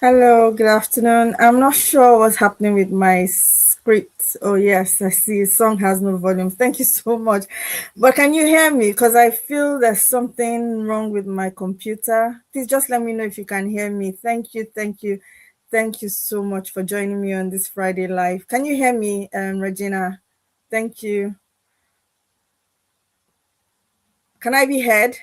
Hello, good afternoon. I'm not sure what's happening with my script. Oh, yes, I see. Song has no volume. Thank you so much. But can you hear me? Because I feel there's something wrong with my computer. Please just let me know if you can hear me. Thank you, thank you, thank you so much for joining me on this Friday live. Can you hear me, Regina? Thank you. Can I be heard?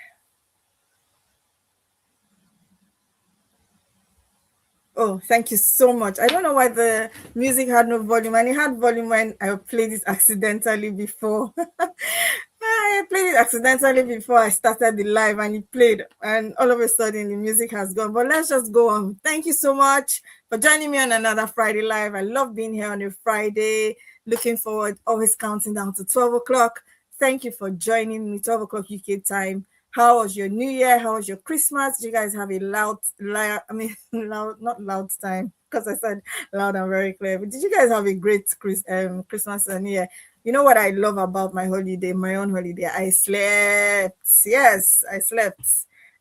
Oh, thank you so much. I don't know why the music had no volume, and it had volume when I played it accidentally before. I played it accidentally before I started the live, and it played, and all of a sudden the music has gone. But let's just go on. Thank you so much for joining me on another Friday live. I love being here on a Friday. Looking forward, always counting down to 12 o'clock. Thank you for joining me, 12 o'clock UK time. How was your New Year? How was your Christmas? Did you guys have a loud, not loud time, because I said loud and very clear. But did you guys have a great Christmas and New Year? You know what I love about my holiday, my own holiday? I slept. Yes, I slept.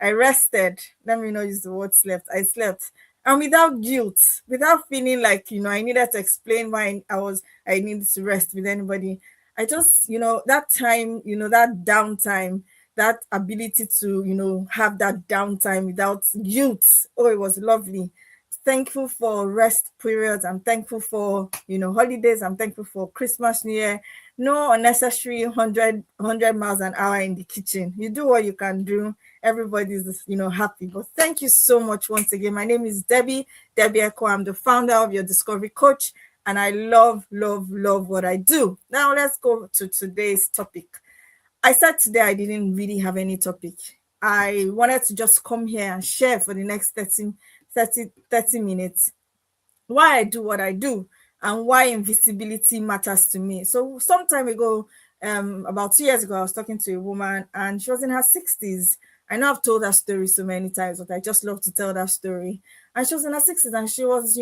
I rested. Let me not use the word slept. I slept. And without guilt, without feeling like, I needed to explain why I needed to rest with anybody. I just, that time, that downtime, that ability to, have that downtime without guilt. Oh, it was lovely. Thankful for rest periods. I'm thankful for, holidays. I'm thankful for Christmas, New Year. No unnecessary 100 miles an hour in the kitchen. You do what you can do. Everybody's, happy. But thank you so much once again. My name is Debbie Echo. I'm the founder of Your Discovery Coach, and I love, love, love what I do. Now let's go to today's topic. I said today I didn't really have any topic. I wanted to just come here and share for the next 30 minutes why I do what I do and why invisibility matters to me. So some time ago, about 2 years ago, I was talking to a woman and she was in her 60s. I know I've told that story so many times, but I just love to tell that story. And she was in her 60s and she was,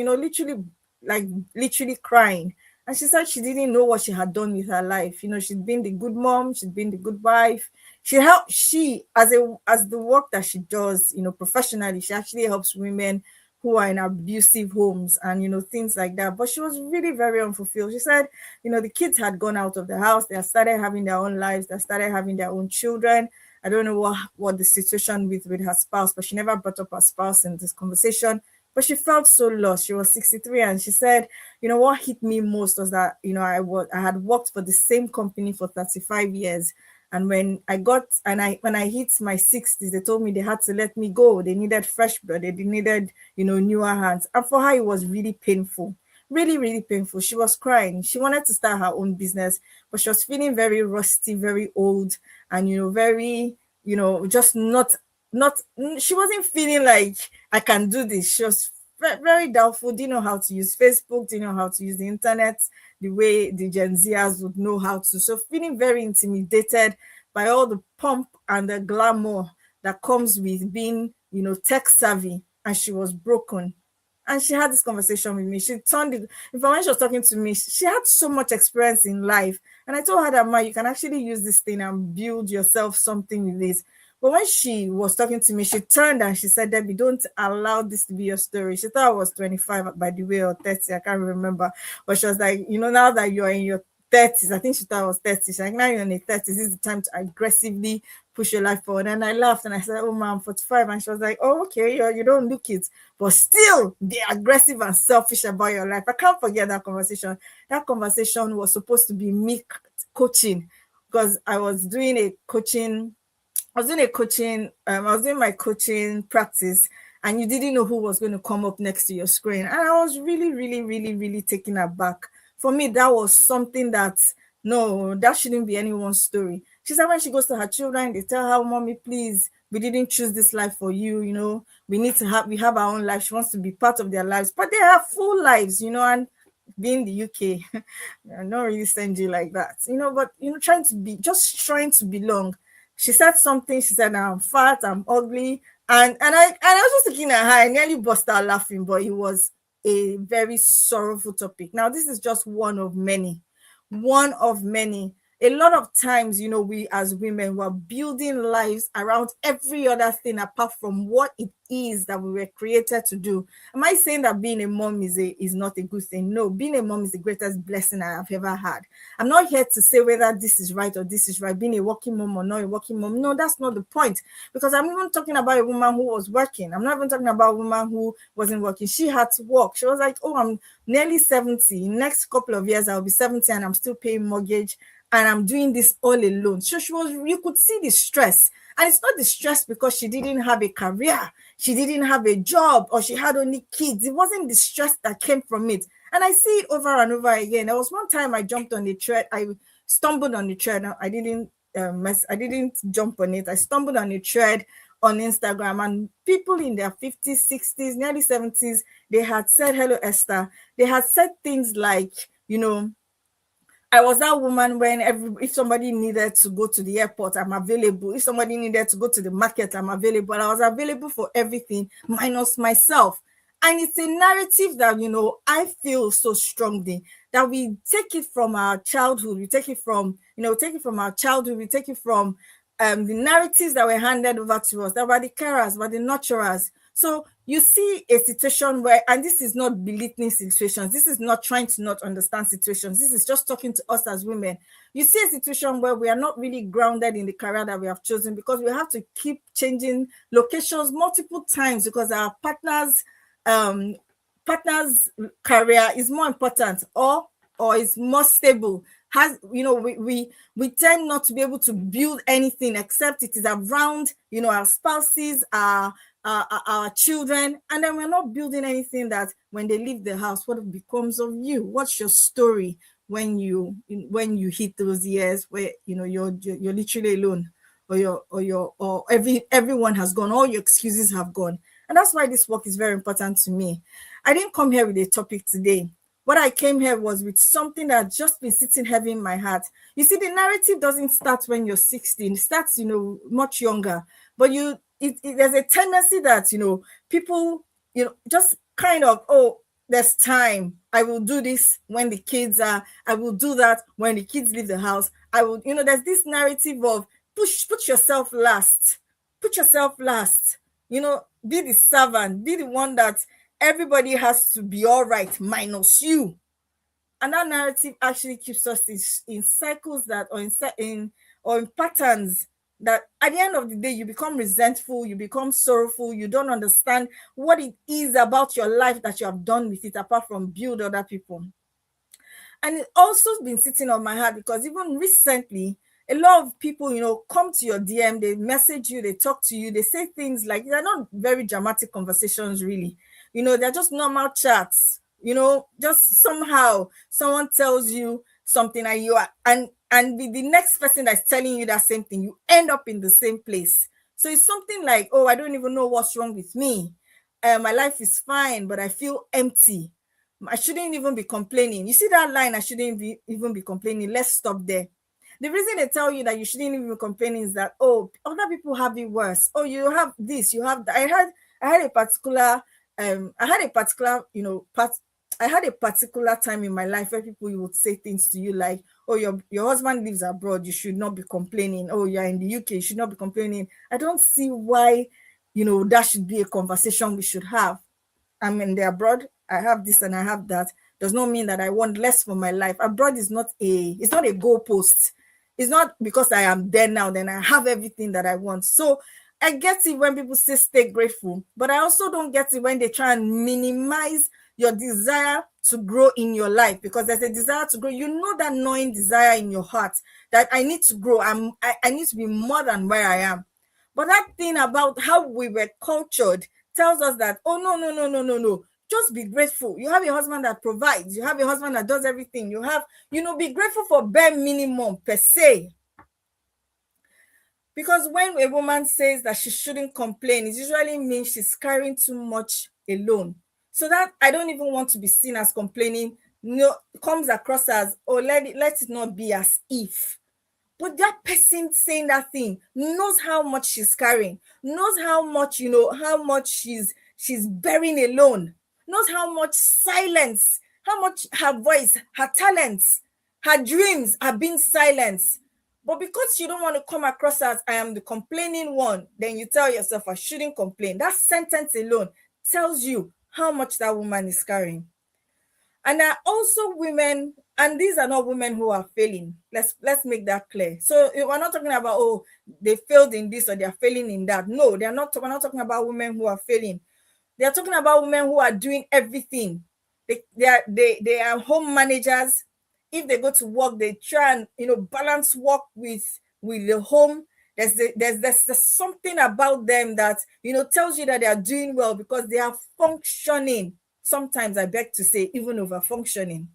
literally crying. And she said she didn't know what she had done with her life. She'd been the good mom, she'd been the good wife. She as the work that she does, professionally, she actually helps women who are in abusive homes and things like that. But she was really very unfulfilled. She said, the kids had gone out of the house, they had started having their own lives, they started having their own children. I don't know what the situation with her spouse, but she never brought up her spouse in this conversation. But she felt so lost. She was 63 and she said, what hit me most was that, I had worked for the same company for 35 years. And when I hit my 60s, they told me they had to let me go. They needed fresh blood. They needed, newer hands. And for her, it was really painful. Really, really painful. She was crying. She wanted to start her own business, but she was feeling very rusty, very old, and very, just not she wasn't feeling like I can do this. She was very doubtful, didn't know how to use Facebook, didn't know how to use the internet the way the Gen Zers would know how to. So feeling very intimidated by all the pomp and the glamour that comes with being, tech savvy. And she was broken. And she had this conversation with me. She turned it, in fact, when she was talking to me, she had so much experience in life. And I told her that, Ma, you can actually use this thing and build yourself something with this. But when she was talking to me, she turned and she said, Debbie, don't allow this to be your story. She thought I was 25, by the way, or 30. I can't remember. But she was like, now that you're in your 30s, I think she thought I was 30. She's like, now you're in your 30s, this is the time to aggressively push your life forward. And I laughed and I said, oh, mom, I'm 45. And she was like, oh, okay, you don't look it. But still be aggressive and selfish about your life. I can't forget that conversation. That conversation was supposed to be me coaching, because I was doing a coaching I was doing my coaching practice, and you didn't know who was going to come up next to your screen. And I was really, really, really, really taken aback. For me, that was something that, no, that shouldn't be anyone's story. She said when she goes to her children, they tell her, Mommy, please, we didn't choose this life for you, we have our own life. She wants to be part of their lives, but they have full lives, and being the UK, I'm not really stingy like that, but trying to belong. She said something. She said, I'm fat, I'm ugly. And I was just looking at her. I nearly burst out laughing, but it was a very sorrowful topic. Now, this is just one of many. One of many. A lot of times, we as women were building lives around every other thing apart from what it is that we were created to do. Am I saying that being a mom is not a good thing? No, being a mom is the greatest blessing I have ever had. I'm not here to say whether this is right or this is right, being a working mom or not a working mom. No, that's not the point. Because I'm even talking about a woman who was working. I'm not even talking about a woman who wasn't working. She had to work. She was like, oh, I'm nearly 70. Next couple of years, I'll be 70 and I'm still paying mortgage and I'm doing this all alone. So you could see the stress. And it's not the stress because she didn't have a career, she didn't have a job, or she had only kids. It wasn't the stress that came from it. And I see it over and over again. There was one time I jumped on the tread. I stumbled on the tread. I didn't I didn't jump on it. I stumbled on a thread on Instagram, and people in their 50s, 60s, nearly 70s, they had said, hello, Esther. They had said things like, I was that woman when if somebody needed to go to the airport, I'm available. If somebody needed to go to the market, I'm available. I was available for everything minus myself. And it's a narrative that, I feel so strongly that we take it from our childhood. We take it from, take it from our childhood. We take it from the narratives that were handed over to us, that were the carers, were the nurturers. So you see a situation where, and this is not belittling situations, this is not trying to not understand situations, this is just talking to us as women. You see a situation where we are not really grounded in the career that we have chosen because we have to keep changing locations multiple times because our partner's career is more important or is more stable. Has we tend not to be able to build anything except it is around our spouses, our children, and then we're not building anything that when they leave the house, what becomes of you? What's your story when you hit those years where you're literally alone, or everyone has gone, all your excuses have gone. And that's why this work is very important to me. I didn't come here with a topic today. What I came here was with something that just been sitting heavy in my heart. You see, the narrative doesn't start when you're 16. It starts, much younger. But there's a tendency that, people, just kind of, oh, there's time. I will do this when the kids are, I will do that when the kids leave the house. I will, there's this narrative of put yourself last. Put yourself last. Be the servant, be the one that everybody has to be all right minus you. And that narrative actually keeps us in cycles that, or in patterns that at the end of the day you become resentful, you become sorrowful, you don't understand what it is about your life that you have done with it apart from build other people. And it's also been sitting on my heart because even recently, a lot of people, come to your DM, they message you, they talk to you, they say things like, they're not very dramatic conversations, really. They're just normal chats. Just somehow someone tells you something and you are, and the next person that's telling you that same thing, you end up in the same place. So it's something like, oh, I don't even know what's wrong with me. My life is fine, but I feel empty. I shouldn't even be complaining. You see that line, I shouldn't even be complaining. Let's stop there. The reason they tell you that you shouldn't even be complaining is that, oh, other people have it worse. Oh, you have this, you have that. I had a particular, I had a particular time in my life where people would say things to you like, oh, your husband lives abroad, you should not be complaining. Oh, you're in the UK, you should not be complaining. I don't see why, that should be a conversation we should have. I'm in the abroad, I have this and I have that. Does not mean that I want less for my life. Abroad is not it's not a goalpost. It's not because I am there now, then I have everything that I want. So I get it when people say stay grateful, but I also don't get it when they try and minimize your desire to grow in your life, because there's a desire to grow. That gnawing desire in your heart that I need to grow. I need to be more than where I am. But that thing about how we were cultured tells us that, oh, no. Just be grateful. You have a husband that provides. You have a husband that does everything. You have, be grateful for bare minimum per se. Because when a woman says that she shouldn't complain, it usually means she's carrying too much alone. So that I don't even want to be seen as complaining. Comes across as, oh, let it not be as if. But that person saying that thing knows how much she's carrying, knows how much, how much she's bearing alone, knows how much silence, how much her voice, her talents Her dreams are being silenced. But because you don't want to come across as I am the complaining one, then you tell yourself I shouldn't complain. That sentence alone tells you how much that woman is carrying. And there are also women, and these are not women who are failing. Let's make that clear. So we're not talking about, oh, they failed in this or they're failing in that. No, they're not. We're not talking about women who are failing. They're talking about women who are doing everything. They are home managers. If they go to work, they try and balance work with the home. There's something about them that tells you that they are doing well because they are functioning. Sometimes I beg to say, even over functioning.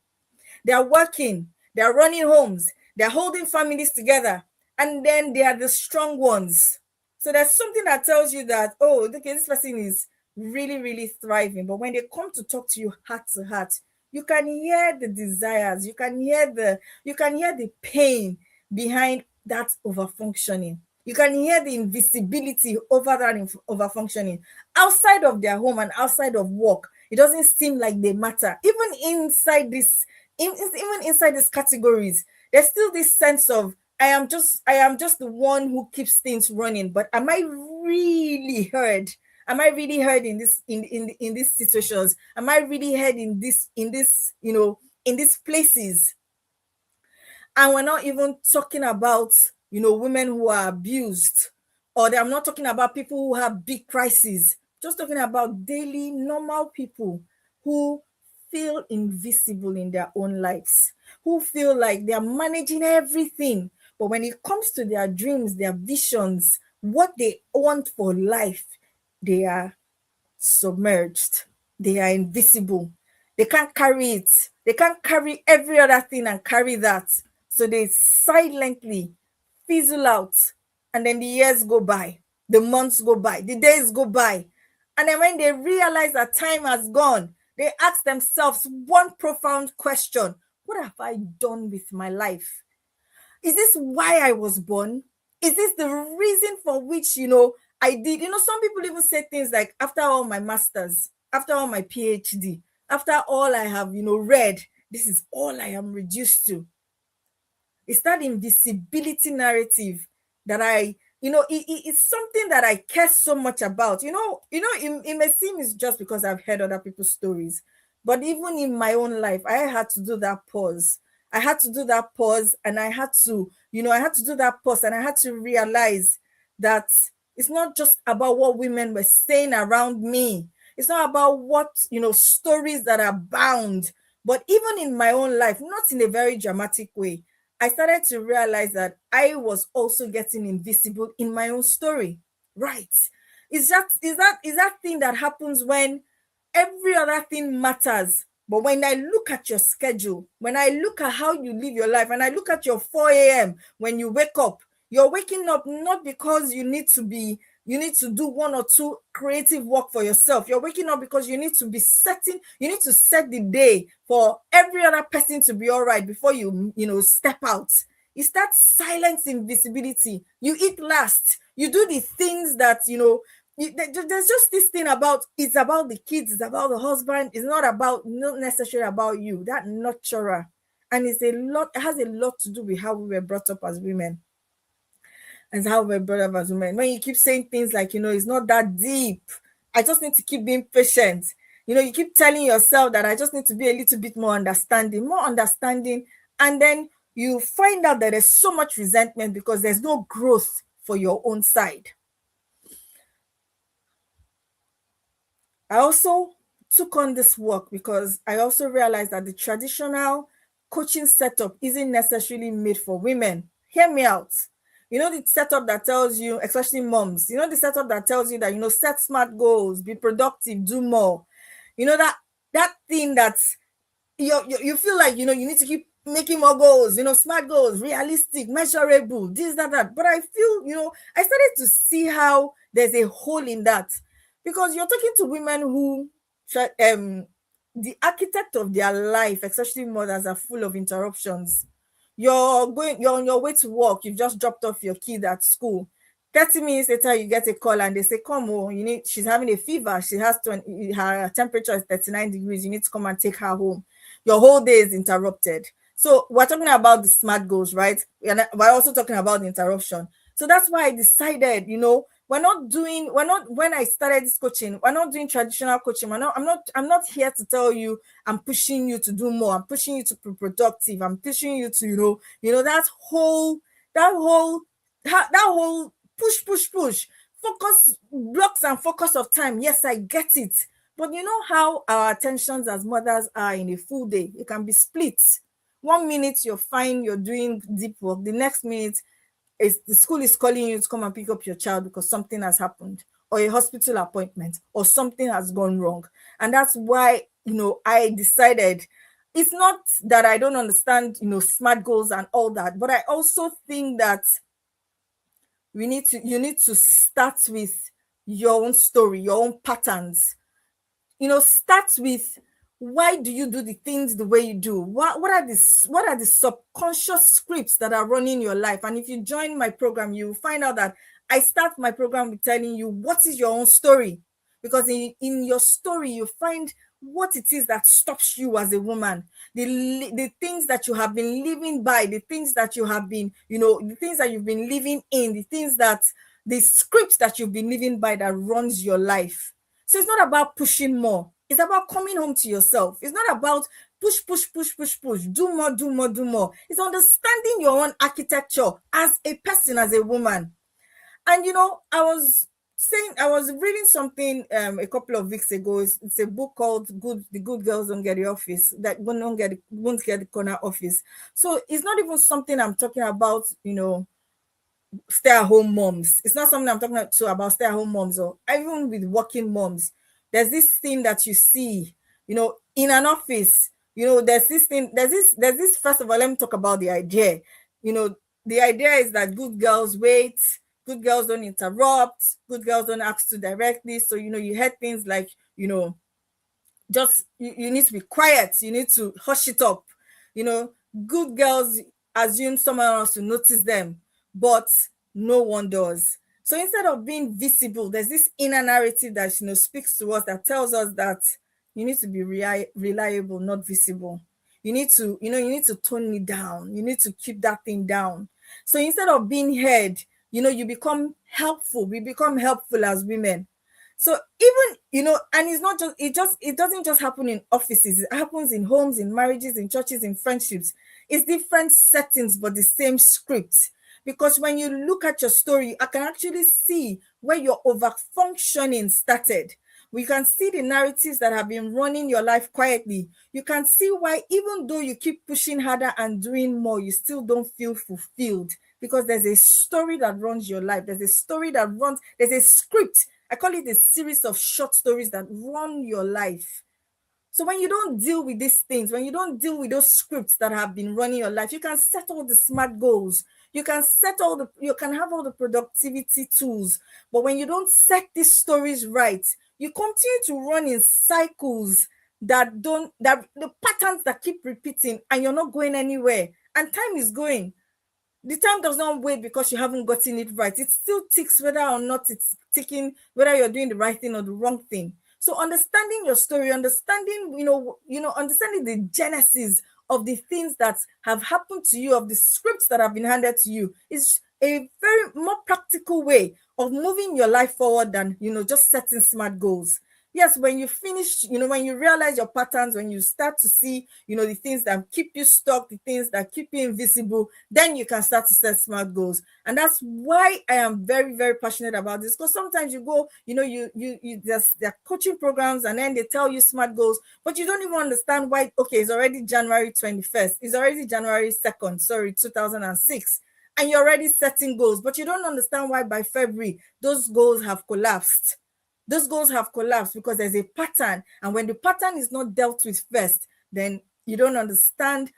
They are working, they are running homes, they are holding families together, and then they are the strong ones. So there's something that tells you that, oh, okay, this person is really, really thriving. But when they come to talk to you heart to heart, you can hear the desires, you can hear the pain behind that over functioning. You can hear the invisibility over that over functioning. Outside of their home and outside of work, it doesn't seem like they matter. Even inside these categories, there's still this sense of I am just the one who keeps things running. But am I really heard? Am I really heard in these situations? Am I really heard in these places? And we're not even talking about women who are abused, or I'm not talking about people who have big crises. Just talking about daily normal people who feel invisible in their own lives, who feel like they're managing everything, but when it comes to their dreams, their visions, what they want for life, they are submerged. They are invisible. They can't carry it. They can't carry every other thing and carry that. So they silently fizzle out. And then the years go by, the months go by, the days go by. And then when they realize that time has gone, they ask themselves one profound question: what have I done with my life? Is this why I was born? Is this the reason for which I did? Some people even say things like, after all my masters, after all my PhD, after all I have read, this is all I am reduced to. It's that invisibility narrative that it's something that I care so much about. It may seem it's just because I've heard other people's stories, but even in my own life, I had to do that pause. I had to do that pause, and I had to do that pause, and I had to realize that it's not just about what women were saying around me. It's not about what stories that are bound, but even in my own life, not in a very dramatic way, I started to realize that I was also getting invisible in my own story. Right. Is that thing that happens when every other thing matters. But when I look at your schedule, when I look at how you live your life, and I look at your 4 a.m. when you wake up, you're waking up not because you need to do one or two creative work for yourself. You're waking up because you need to set the day for every other person to be all right before you step out. It's that silence invisibility. You eat last. You do the things that there's just this thing about, it's about the kids, it's about the husband, it's not necessarily about you, that nurturer. And it has a lot to do with how we were brought up as women, and how we're brought up as women. When you keep saying things like, it's not that deep, I just need to keep being patient. You keep telling yourself that I just need to be a little bit more understanding. And then you find out that there's so much resentment because there's no growth for your own side. I also took on this work because I also realized that the traditional coaching setup isn't necessarily made for women. Hear me out. The setup that tells you, especially moms, the setup that tells you that, set smart goals, be productive, do more. That thing that's you feel like you need to keep making more goals, smart goals, realistic, measurable, this, that. But I feel, I started to see how there's a hole in that, because you're talking to women who the architect of their life, especially mothers, are full of interruptions. You're on your way to work, you've just dropped off your kid at school. 30 minutes later, you get a call and they say, come on, she's having a fever. She has her temperature is 39 degrees. You need to come and take her home. Your whole day is interrupted. So we're talking about the SMART goals, right? And we're also talking about the interruption. So that's why I decided, we're not, when I started this coaching, we're not doing traditional coaching. I'm not here to tell you I'm pushing you to do more. I'm pushing you to be productive. I'm pushing you to, that whole, that whole push, push, push, focus, blocks and focus of time. Yes, I get it. But you know how our attentions as mothers are in a full day? It can be split. One minute you're fine, you're doing deep work. The next minute is the school is calling you to come and pick up your child because something has happened, or a hospital appointment, or something has gone wrong. And that's why, I decided, it's not that I don't understand, SMART goals and all that, but I also think that you need to start with your own story, your own patterns. Start with, why do you do the things the way you do? What are the subconscious scripts that are running your life? And if you join my program, you will find out that I start my program with telling you what is your own story. Because in your story, you find what it is that stops you as a woman, the things that you have been living by, the things that you have been, the things that you've been living in, the scripts that you've been living by that runs your life. So it's not about pushing more. It's about coming home to yourself. It's not about push, push, push, push, push, do more, do more, do more. It's understanding your own architecture as a person, as a woman. And I was reading something a couple of weeks ago. It's a book called The Good Girls Don't Get the Office, that won't get the corner office. So it's not even something I'm talking about, stay-at-home moms. It's not something I'm talking about stay-at-home moms, or even with working moms. There's this thing that you see, in an office. There's this thing. There's this. First of all, let me talk about the idea. You know, the idea is that good girls wait, good girls don't interrupt, good girls don't ask too directly. So you heard things like, just you need to be quiet, you need to hush it up. you know Good girls assume someone else to notice them, but no one does. So instead of being visible, there's this inner narrative that speaks to us, that tells us that you need to be reliable, not visible. You need to tone it down, you need to keep that thing down. So instead of being heard, you become helpful. We become helpful as women. So even, and it's not just it doesn't just happen in offices. It happens in homes, in marriages, in churches, in friendships. It's different settings, but the same script. Because when you look at your story, I can actually see where your over functioning started. We can see the narratives that have been running your life quietly. You can see why, even though you keep pushing harder and doing more, you still don't feel fulfilled, because there's a story that runs your life. There's a script. I call it a series of short stories that run your life. So when you don't deal with these things, when you don't deal with those scripts that have been running your life, you can set all the SMART goals. You can you can have all the productivity tools. But when you don't set these stories right, you continue to run in cycles that the patterns that keep repeating, and you're not going anywhere. And time is going. The time does not wait because you haven't gotten it right. It still ticks whether or not it's ticking, whether you're doing the right thing or the wrong thing. So understanding your story, understanding the genesis of the things that have happened to you, of the scripts that have been handed to you, is a very more practical way of moving your life forward than, just setting SMART goals. Yes, when you finish, when you realize your patterns, when you start to see, the things that keep you stuck, the things that keep you invisible, then you can start to set SMART goals. And that's why I am very, very passionate about this. Because sometimes you go, there are coaching programs, and then they tell you SMART goals, but you don't even understand why. Okay, it's already January 21st. It's already January 2nd, 2006. And you're already setting goals, but you don't understand why by February, those goals have collapsed. Those goals have collapsed because there's a pattern. And when the pattern is not dealt with first, then you don't understand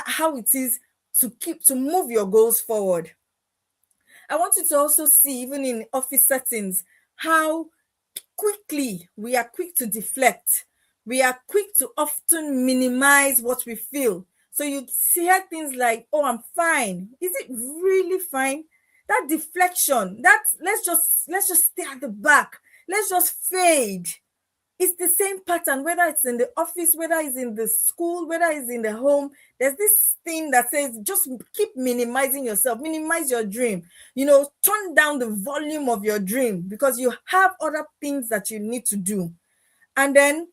how it is to move your goals forward. I want you to also see, even in office settings, how quickly we are quick to deflect. We are quick to often minimize what we feel. So you hear things like, "Oh, I'm fine." Is it really fine? That deflection, let's just stay at the back. Let's just fade. It's the same pattern, whether it's in the office, whether it's in the school, whether it's in the home. There's this thing that says just keep minimizing yourself, minimize your dream. Turn down the volume of your dream because you have other things that you need to do. And then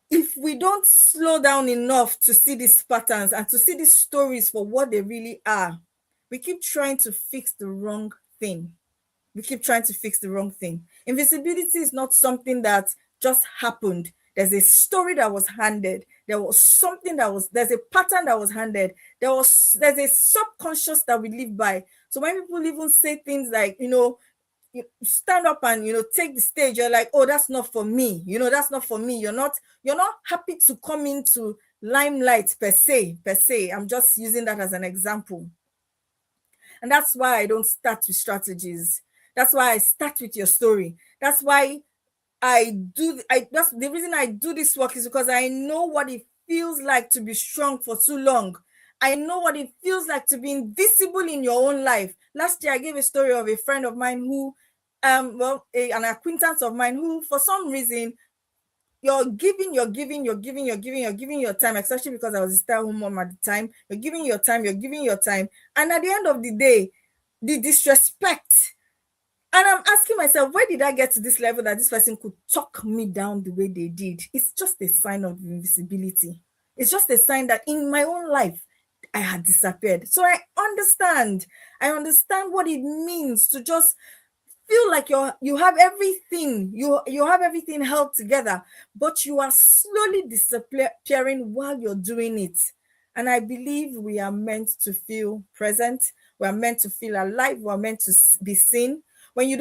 if we don't slow down enough to see these patterns and to see these stories for what they really are, we keep trying to fix the wrong thing. We keep trying to fix the wrong thing. Invisibility is not something that just happened. There's a story that was handed. There's a pattern that was handed. There's a subconscious that we live by. So when people even say things like, you stand up and take the stage, you're like, oh, that's not for me, that's not for me. You're not happy to come into limelight per se. I'm just using that as an example. And that's why I don't start with strategies. That's why I start with your story. That's why that's the reason I do this work, is because I know what it feels like to be strong for too long. I know what it feels like to be invisible in your own life. Last year, I gave a story of a friend of mine who, an acquaintance of mine who, for some reason, you're giving your time, especially because I was a stay-at-home mom at the time. You're giving your time. And at the end of the day, the disrespect. And I'm asking myself, where did I get to this level that this person could talk me down the way they did? It's just a sign of invisibility. It's just a sign that in my own life, I had disappeared. So I understand. I understand what it means to just feel like you have everything, you have everything held together, but you are slowly disappearing while you're doing it. And I believe we are meant to feel present. We are meant to feel alive. We are meant to be seen. When you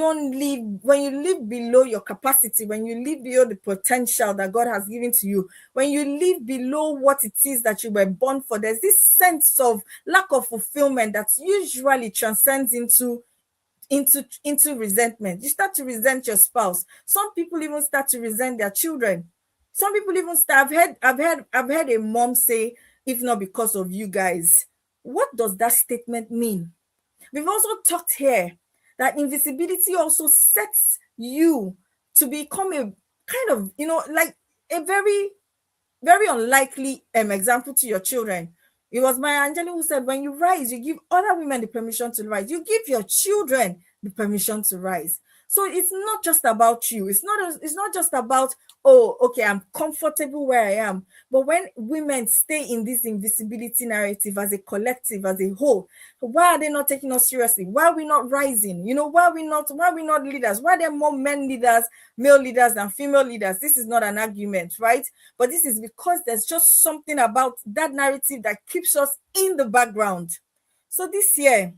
live below your capacity, when you live below the potential that God has given to you, when you live below what it is that you were born for, there's this sense of lack of fulfillment that usually transcends into resentment. You start to resent your spouse. Some people even start to resent their children. Some people even start. I've heard a mom say, "If not because of you guys." What does that statement mean? We've also talked here that invisibility also sets you to become a kind of, like a very very unlikely example to your children. It was Maya Angelou who said, when you rise, you give other women the permission to rise. You give your children the permission to rise. So it's not just about you. It's not just about, oh, okay, I'm comfortable where I am. But when women stay in this invisibility narrative as a collective, as a whole, why are they not taking us seriously? Why are we not rising? Why are we not leaders? Why are there more men leaders, male leaders than female leaders? This is not an argument, right? But this is because there's just something about that narrative that keeps us in the background. So this year,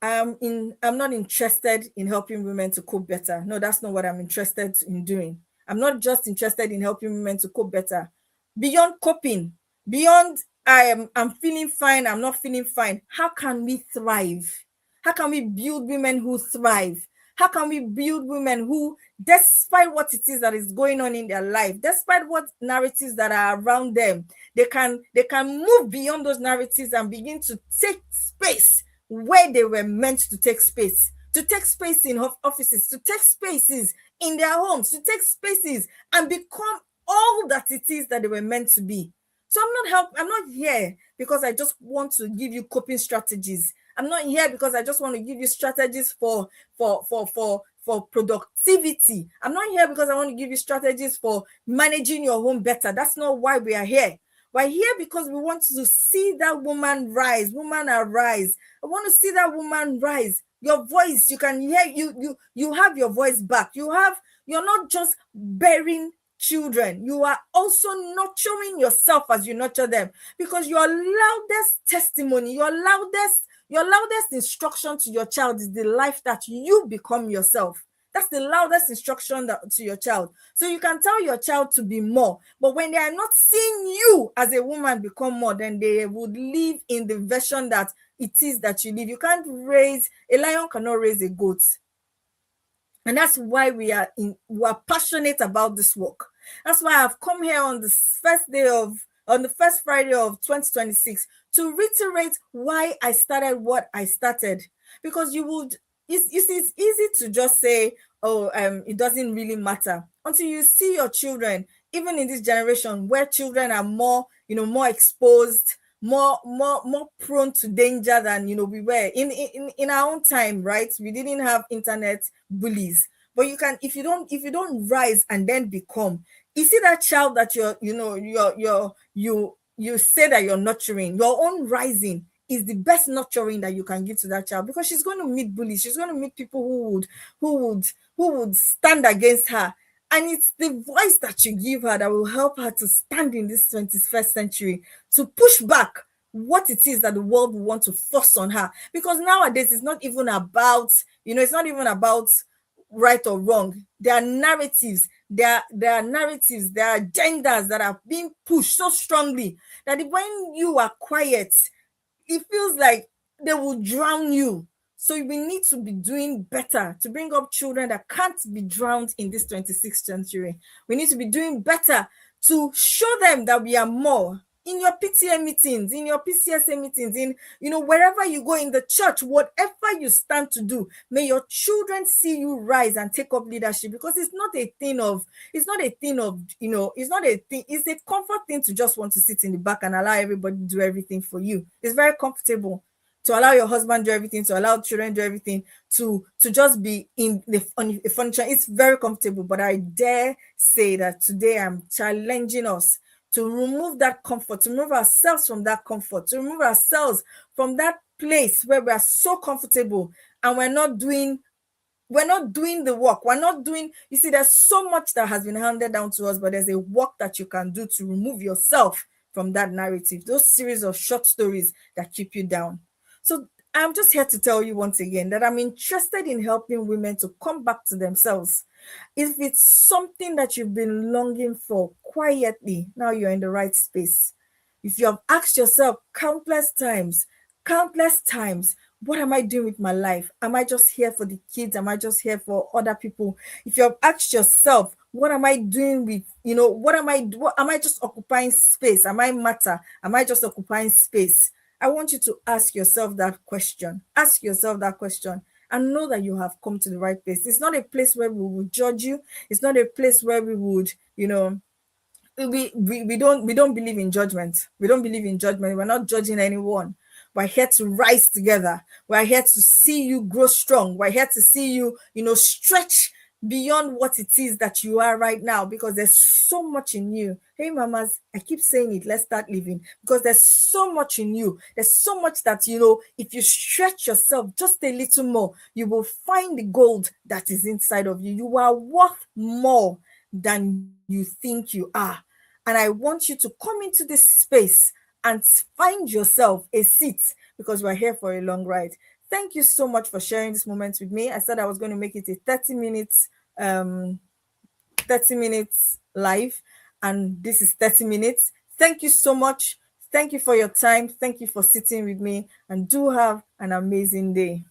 I'm not interested in helping women to cope better. No, that's not what I'm interested in doing. I'm not just interested in helping women to cope better. Beyond coping, beyond I'm feeling fine, I'm not feeling fine. How can we thrive? How can we build women who thrive? How can we build women who, despite what it is that is going on in their life, despite what narratives that are around them, they can move beyond those narratives and begin to take space where they were meant to take space in offices, to take spaces in their homes, to take spaces and become all that it is that they were meant to be. So I'm not here because I just want to give you coping strategies. I'm not here because I just want to give you strategies for productivity. I'm not here because I want to give you strategies for managing your home better. That's not why we are here. We're here because we want to see that woman rise, woman arise. I want to see that woman rise. Your voice, you can hear, you have your voice back. You're not just bearing children, you are also nurturing yourself as you nurture them, because your loudest testimony, your loudest instruction to your child is the life that you become yourself. That's the loudest instruction to your child. So you can tell your child to be more, but when they are not seeing you as a woman become more, then they would live in the version that it is that you live. A lion cannot raise a goat. And that's why we're passionate about this work. That's why I've come here on the first Friday of 2026 to reiterate why I started what I started. Because you see, it's easy to just say, oh, it doesn't really matter until you see your children, even in this generation where children are more, more exposed, more prone to danger than, we were in our own time, right? We didn't have internet bullies. But you can, if you don't rise and then become, you see that child that you say that you're nurturing, your own rising is the best nurturing that you can give to that child, because she's going to meet bullies, she's going to meet people who would who would stand against her. And it's the voice that you give her that will help her to stand in this 21st century, to push back what it is that the world will want to force on her. Because nowadays it's not even about, it's not even about right or wrong. There are narratives, there are narratives, there are agendas that are being pushed so strongly that when you are quiet, it feels like they will drown you. So we need to be doing better to bring up children that can't be drowned in this 26th century. We need to be doing better to show them that we are more. In your PTA meetings, in your PCSA meetings, in, wherever you go, in the church, whatever you stand to do, may your children see you rise and take up leadership. Because it's not a thing of, it's not a thing, it's a comfort thing to just want to sit in the back and allow everybody to do everything for you. It's very comfortable to allow your husband do everything, to allow children do everything, to just be in the furniture. It's very comfortable. But I dare say that today I'm challenging us to remove that comfort, to remove ourselves from that comfort, to remove ourselves from that place where we are so comfortable and we're not doing the work. We're not doing, you see, there's so much that has been handed down to us, but there's a work that you can do to remove yourself from that narrative, those series of short stories that keep you down. So I'm just here to tell you once again that I'm interested in helping women to come back to themselves. If it's something that you've been longing for quietly, now you're in the right space. If you have asked yourself countless times, what am I doing with my life? Am I just here for the kids? Am I just here for other people? If you have asked yourself, what am I doing with, what am I just occupying space? Am I matter? Am I just occupying space? I want you to ask yourself that question. Ask yourself that question and know that you have come to the right place. It's not a place where we will judge you. It's not a place where we would, we don't believe in judgment. We don't believe in judgment. We're not judging anyone. We're here to rise together. We're here to see you grow strong. We're here to see you, stretch beyond what it is that you are right now, because there's so much in you. Hey, mamas, I keep saying it. Let's start living, because there's so much in you. There's so much that, if you stretch yourself just a little more, you will find the gold that is inside of you. You are worth more than you think you are. And I want you to come into this space and find yourself a seat, because we're here for a long ride. Thank you so much for sharing this moment with me. I said I was going to make it a 30 minutes 30 minutes live, and this is 30 minutes. Thank you so much. Thank you for your time. Thank you for sitting with me, and do have an amazing day.